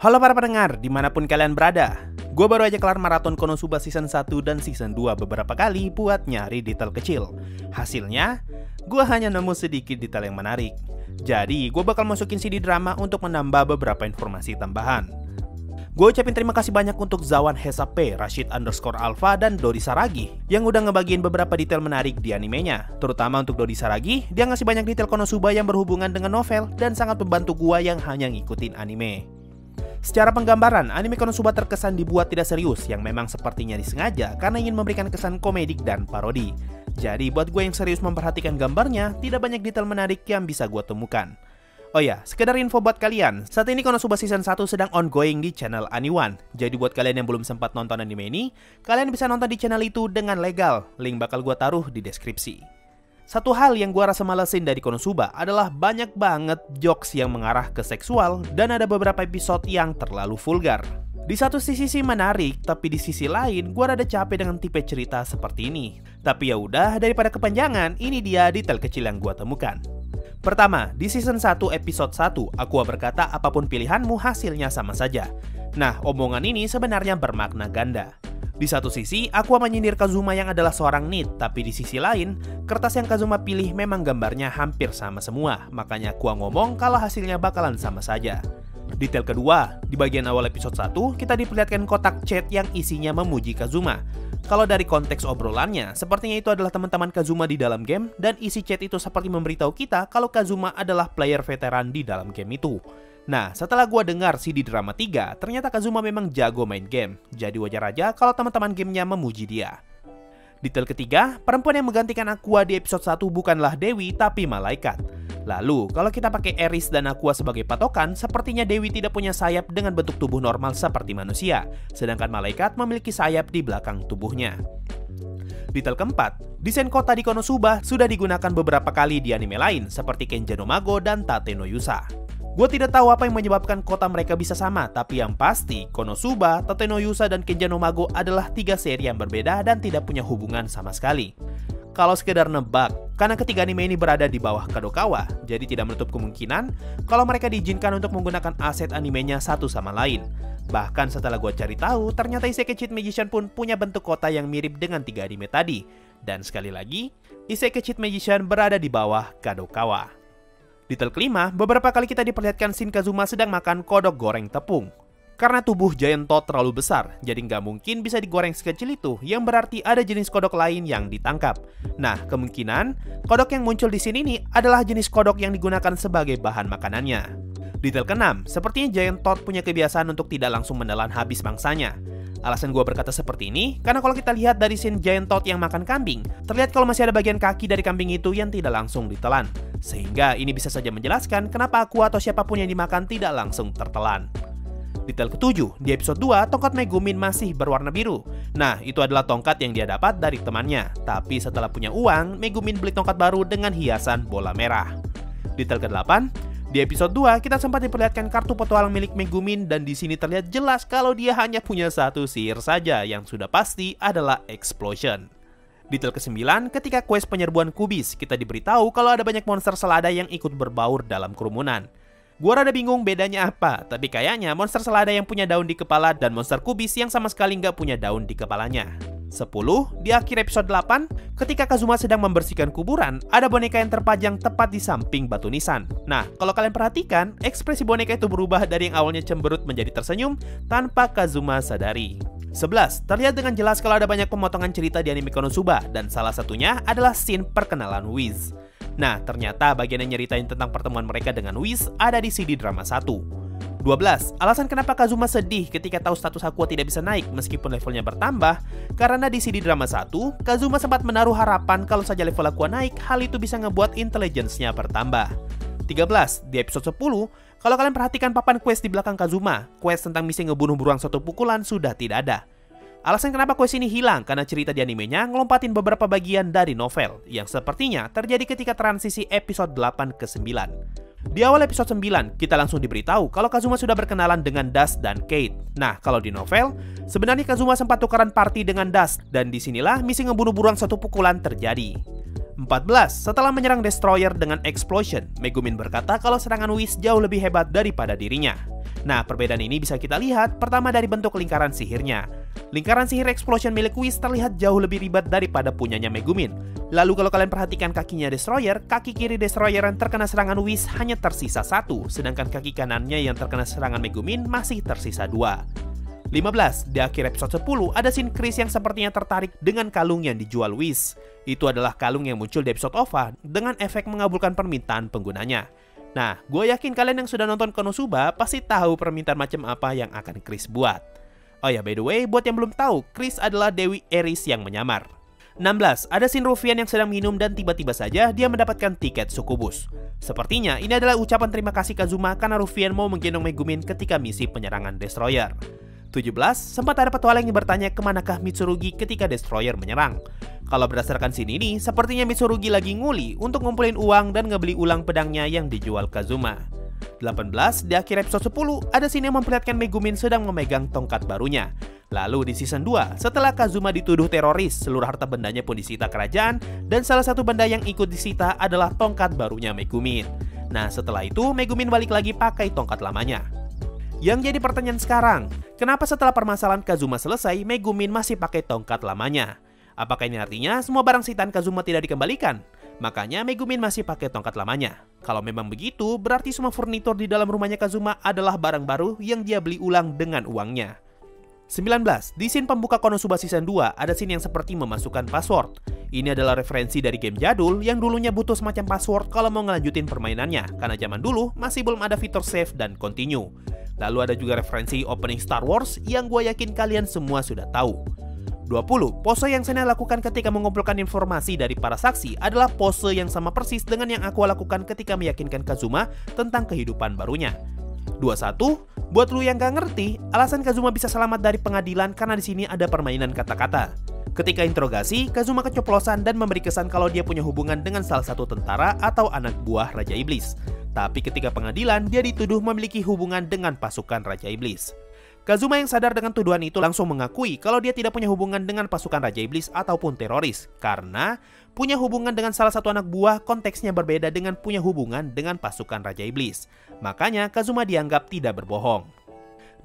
Halo para pendengar, dimanapun kalian berada. Gue baru aja kelar maraton Konosuba Season 1 dan Season 2 beberapa kali buat nyari detail kecil. Hasilnya, gue hanya nemu sedikit detail yang menarik. Jadi, gue bakal masukin CD drama untuk menambah beberapa informasi tambahan. Gue ucapin terima kasih banyak untuk Zawan Hesape, Rashid_Alpha, dan Dodi Saragi yang udah ngebagiin beberapa detail menarik di animenya. Terutama untuk Dodi Saragi, dia ngasih banyak detail Konosuba yang berhubungan dengan novel dan sangat membantu gue yang hanya ngikutin anime. Secara penggambaran, anime Konosuba terkesan dibuat tidak serius, yang memang sepertinya disengaja karena ingin memberikan kesan komedik dan parodi. Jadi buat gue yang serius memperhatikan gambarnya, tidak banyak detail menarik yang bisa gue temukan. Oh ya, sekedar info buat kalian, saat ini Konosuba Season 1 sedang ongoing di channel Aniwan. Jadi buat kalian yang belum sempat nonton anime ini, kalian bisa nonton di channel itu dengan legal. Link bakal gue taruh di deskripsi. Satu hal yang gue rasa malesin dari Konosuba adalah banyak banget jokes yang mengarah ke seksual dan ada beberapa episode yang terlalu vulgar. Di satu sisi sih menarik, tapi di sisi lain gue rada capek dengan tipe cerita seperti ini. Tapi ya udah, daripada kepanjangan, ini dia detail kecil yang gue temukan. Pertama, di Season 1 Episode 1, Aqua berkata apapun pilihanmu hasilnya sama saja. Nah, omongan ini sebenarnya bermakna ganda. Di satu sisi, Aqua menyindir Kazuma yang adalah seorang NEET, tapi di sisi lain, kertas yang Kazuma pilih memang gambarnya hampir sama semua, makanya Aqua ngomong kalau hasilnya bakalan sama saja. Detail kedua, di bagian awal episode 1, kita diperlihatkan kotak chat yang isinya memuji Kazuma. Kalau dari konteks obrolannya, sepertinya itu adalah teman-teman Kazuma di dalam game, dan isi chat itu seperti memberitahu kita kalau Kazuma adalah player veteran di dalam game itu. Nah, setelah gua dengar CD drama 3, ternyata Kazuma memang jago main game. Jadi wajar aja kalau teman-teman gamenya memuji dia. Detail ketiga, perempuan yang menggantikan Aqua di episode 1 bukanlah Dewi, tapi malaikat. Lalu, kalau kita pakai Eris dan Aqua sebagai patokan, sepertinya Dewi tidak punya sayap dengan bentuk tubuh normal seperti manusia, sedangkan malaikat memiliki sayap di belakang tubuhnya. Detail keempat, desain kota di Konosuba sudah digunakan beberapa kali di anime lain, seperti Kenja no Mago dan Tate no Yusa. Gue tidak tahu apa yang menyebabkan kota mereka bisa sama, tapi yang pasti, Konosuba, Tate no Yusa, dan Kenja no Mago adalah 3 seri yang berbeda dan tidak punya hubungan sama sekali. Kalau sekedar nebak, karena ketiga anime ini berada di bawah Kadokawa, jadi tidak menutup kemungkinan kalau mereka diizinkan untuk menggunakan aset animenya satu sama lain. Bahkan setelah gue cari tahu, ternyata Isekai Cheat Magician pun punya bentuk kota yang mirip dengan 3 anime tadi. Dan sekali lagi, Isekai Cheat Magician berada di bawah Kadokawa. Detail kelima, beberapa kali kita diperlihatkan scene Kazuma sedang makan kodok goreng tepung. Karena tubuh Giant Toad terlalu besar, jadi nggak mungkin bisa digoreng sekecil itu, yang berarti ada jenis kodok lain yang ditangkap. Nah, kemungkinan kodok yang muncul di sini ini adalah jenis kodok yang digunakan sebagai bahan makanannya. Detail keenam, sepertinya Giant Toad punya kebiasaan untuk tidak langsung menelan habis mangsanya. Alasan gue berkata seperti ini, karena kalau kita lihat dari scene Giant Toad yang makan kambing, terlihat kalau masih ada bagian kaki dari kambing itu yang tidak langsung ditelan. Sehingga ini bisa saja menjelaskan kenapa Aqua atau siapapun yang dimakan tidak langsung tertelan. Detail ketujuh, di episode 2, tongkat Megumin masih berwarna biru. Nah, itu adalah tongkat yang dia dapat dari temannya. Tapi setelah punya uang, Megumin beli tongkat baru dengan hiasan bola merah. Detail ke-8, di episode 2, kita sempat diperlihatkan kartu petualang milik Megumin dan di sini terlihat jelas kalau dia hanya punya satu sihir saja yang sudah pasti adalah Explosion. Detail ke-9, ketika quest penyerbuan kubis, kita diberitahu kalau ada banyak monster selada yang ikut berbaur dalam kerumunan. Gua rada bingung bedanya apa, tapi kayaknya monster selada yang punya daun di kepala dan monster kubis yang sama sekali nggak punya daun di kepalanya. 10. Di akhir episode 8, ketika Kazuma sedang membersihkan kuburan, ada boneka yang terpajang tepat di samping batu nisan. Nah, kalau kalian perhatikan, ekspresi boneka itu berubah dari yang awalnya cemberut menjadi tersenyum tanpa Kazuma sadari. 11. Terlihat dengan jelas kalau ada banyak pemotongan cerita di anime Konosuba, dan salah satunya adalah scene perkenalan Whis. Nah, ternyata bagian yang nyeritain tentang pertemuan mereka dengan Whis ada di CD drama 1. 12. Alasan kenapa Kazuma sedih ketika tahu status Aqua tidak bisa naik meskipun levelnya bertambah, karena di CD drama 1, Kazuma sempat menaruh harapan kalau saja level Aqua naik, hal itu bisa ngebuat intelligence-nya bertambah. 13. Di episode 10, kalau kalian perhatikan papan quest di belakang Kazuma, quest tentang misi ngebunuh beruang satu pukulan sudah tidak ada. Alasan kenapa quest ini hilang karena cerita di animenya ngelompatin beberapa bagian dari novel, yang sepertinya terjadi ketika transisi episode 8 ke 9. Di awal episode 9, kita langsung diberitahu kalau Kazuma sudah berkenalan dengan Dust dan Kate. Nah, kalau di novel, sebenarnya Kazuma sempat tukaran party dengan Dust, dan disinilah misi ngebunuh beruang satu pukulan terjadi. 14. Setelah menyerang Destroyer dengan Explosion, Megumin berkata kalau serangan Whis jauh lebih hebat daripada dirinya. Nah, perbedaan ini bisa kita lihat pertama dari bentuk lingkaran sihirnya. Lingkaran sihir Explosion milik Whis terlihat jauh lebih ribet daripada punyanya Megumin. Lalu kalau kalian perhatikan kakinya Destroyer, kaki kiri Destroyer yang terkena serangan Whis hanya tersisa 1, sedangkan kaki kanannya yang terkena serangan Megumin masih tersisa 2. 15. Di akhir episode 10, ada scene Chris yang sepertinya tertarik dengan kalung yang dijual Whis. Itu adalah kalung yang muncul di episode OVA dengan efek mengabulkan permintaan penggunanya. Nah, gue yakin kalian yang sudah nonton Konosuba pasti tahu permintaan macam apa yang akan Chris buat. Oh ya, by the way, buat yang belum tahu, Chris adalah Dewi Eris yang menyamar. 16. Ada scene Rufian yang sedang minum dan tiba-tiba saja dia mendapatkan tiket Sukubus. Sepertinya ini adalah ucapan terima kasih Kazuma karena Rufian mau menggendong Megumin ketika misi penyerangan Destroyer. 17. Sempat ada petualang yang bertanya kemanakah Mitsurugi ketika Destroyer menyerang. Kalau berdasarkan scene ini, sepertinya Mitsurugi lagi nguli untuk ngumpulin uang dan ngebeli ulang pedangnya yang dijual Kazuma. 18. Di akhir episode 10, ada scene yang memperlihatkan Megumin sedang memegang tongkat barunya. Lalu di season 2, setelah Kazuma dituduh teroris, seluruh harta bendanya pun disita kerajaan, dan salah satu benda yang ikut disita adalah tongkat barunya Megumin. Nah, setelah itu Megumin balik lagi pakai tongkat lamanya. Yang jadi pertanyaan sekarang, kenapa setelah permasalahan Kazuma selesai, Megumin masih pakai tongkat lamanya? Apakah ini artinya semua barang sitaan Kazuma tidak dikembalikan? Makanya Megumin masih pakai tongkat lamanya. Kalau memang begitu, berarti semua furnitur di dalam rumahnya Kazuma adalah barang baru yang dia beli ulang dengan uangnya. 19. Di scene pembuka Konosuba Season 2, ada scene yang seperti memasukkan password. Ini adalah referensi dari game jadul yang dulunya butuh semacam password kalau mau ngelanjutin permainannya, karena zaman dulu masih belum ada fitur save dan continue. Lalu ada juga referensi opening Star Wars yang gue yakin kalian semua sudah tahu. 20. Pose yang Sena lakukan ketika mengumpulkan informasi dari para saksi adalah pose yang sama persis dengan yang aku lakukan ketika meyakinkan Kazuma tentang kehidupan barunya. 21. Buat lu yang gak ngerti, alasan Kazuma bisa selamat dari pengadilan karena di sini ada permainan kata-kata. Ketika interogasi, Kazuma keceplosan dan memberi kesan kalau dia punya hubungan dengan salah satu tentara atau anak buah Raja Iblis. Tapi ketika pengadilan, dia dituduh memiliki hubungan dengan pasukan Raja Iblis. Kazuma yang sadar dengan tuduhan itu langsung mengakui kalau dia tidak punya hubungan dengan pasukan Raja Iblis ataupun teroris, karena punya hubungan dengan salah satu anak buah konteksnya berbeda dengan punya hubungan dengan pasukan Raja Iblis. Makanya Kazuma dianggap tidak berbohong.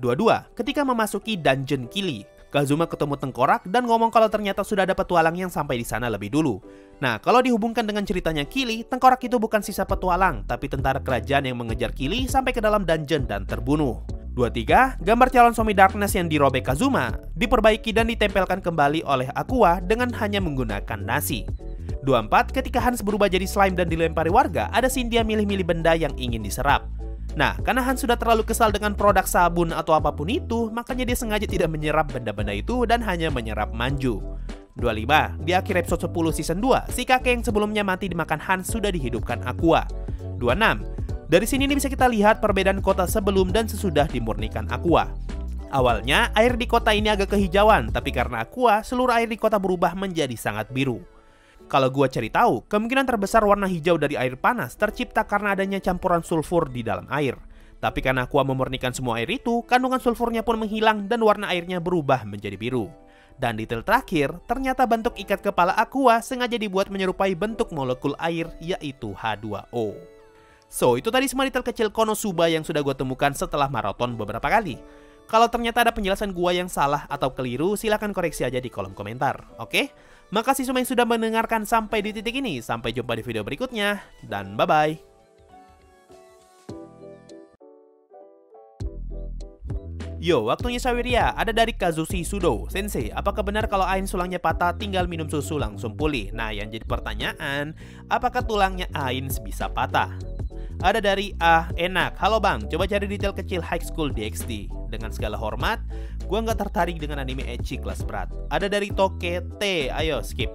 22. Ketika memasuki Dungeon Kili, Kazuma ketemu tengkorak dan ngomong kalau ternyata sudah ada petualang yang sampai di sana lebih dulu. Nah, kalau dihubungkan dengan ceritanya Kili, tengkorak itu bukan sisa petualang, tapi tentara kerajaan yang mengejar Kili sampai ke dalam dungeon dan terbunuh. 23. Gambar calon suami Darkness yang dirobek Kazuma diperbaiki dan ditempelkan kembali oleh Aqua dengan hanya menggunakan nasi. 24. Ketika Hans berubah jadi slime dan dilempari warga, ada scene dia milih-milih benda yang ingin diserap. Nah, karena Hans sudah terlalu kesal dengan produk sabun atau apapun itu, makanya dia sengaja tidak menyerap benda-benda itu dan hanya menyerap manju. 25. Di akhir episode 10 season 2, si kakek yang sebelumnya mati dimakan Hans sudah dihidupkan Aqua. 26. Dari sini bisa kita lihat perbedaan kota sebelum dan sesudah dimurnikan Aqua. Awalnya, air di kota ini agak kehijauan, tapi karena Aqua, seluruh air di kota berubah menjadi sangat biru. Kalau gua cari tahu, kemungkinan terbesar warna hijau dari air panas tercipta karena adanya campuran sulfur di dalam air. Tapi karena Aqua memurnikan semua air itu, kandungan sulfurnya pun menghilang dan warna airnya berubah menjadi biru. Dan detail terakhir, ternyata bentuk ikat kepala Aqua sengaja dibuat menyerupai bentuk molekul air, yaitu H2O. So, itu tadi semua detail kecil Konosuba yang sudah gue temukan setelah maraton beberapa kali. Kalau ternyata ada penjelasan gue yang salah atau keliru, silahkan koreksi aja di kolom komentar, oke? Makasih semua yang sudah mendengarkan sampai di titik ini. Sampai jumpa di video berikutnya, dan bye-bye. Yo, waktunya Saweria, ada dari Kazushi Sudo. Sensei, apakah benar kalau Ain sulangnya patah tinggal minum susu langsung pulih? Nah, yang jadi pertanyaan, apakah tulangnya Ain bisa patah? Ada dari enak. Halo bang, coba cari detail kecil High School DxD. Dengan segala hormat, gua nggak tertarik dengan anime ecchi kelas berat. Ada dari Toke T, ayo skip.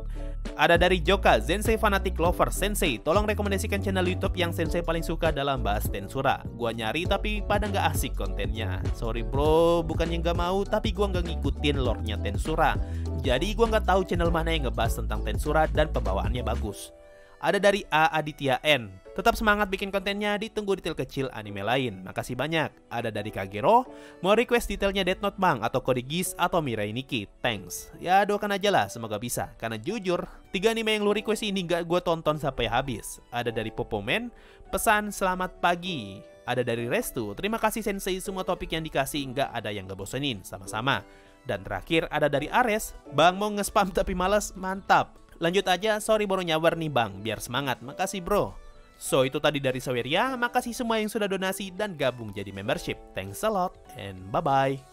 Ada dari Joka, Sensei Fanatic Lover. Sensei, tolong rekomendasikan channel YouTube yang Sensei paling suka dalam bahas Tensura. Gua nyari tapi pada nggak asik kontennya. Sorry bro, bukannya nggak mau, tapi gua nggak ngikutin lore-nya Tensura. Jadi gua nggak tahu channel mana yang ngebahas tentang Tensura dan pembawaannya bagus. Ada dari A Aditya N. Tetap semangat bikin kontennya, ditunggu detail kecil anime lain. Makasih banyak. Ada dari Kagero, mau request detailnya Death Note bang, atau Code Geass, atau Mirai Nikki. Thanks. Ya doakan aja lah, semoga bisa. Karena jujur, 3 anime yang lu request ini gak gue tonton sampai habis. Ada dari Popomen, pesan selamat pagi. Ada dari Restu, terima kasih sensei, semua topik yang dikasih nggak ada yang gak bosenin, sama-sama. Dan terakhir ada dari Ares, bang mau nge-spam tapi males, mantap. Lanjut aja, sorry baru nyawer nih bang, biar semangat, makasih bro. So itu tadi dari Saweria, makasih semua yang sudah donasi dan gabung jadi membership. Thanks a lot and bye-bye.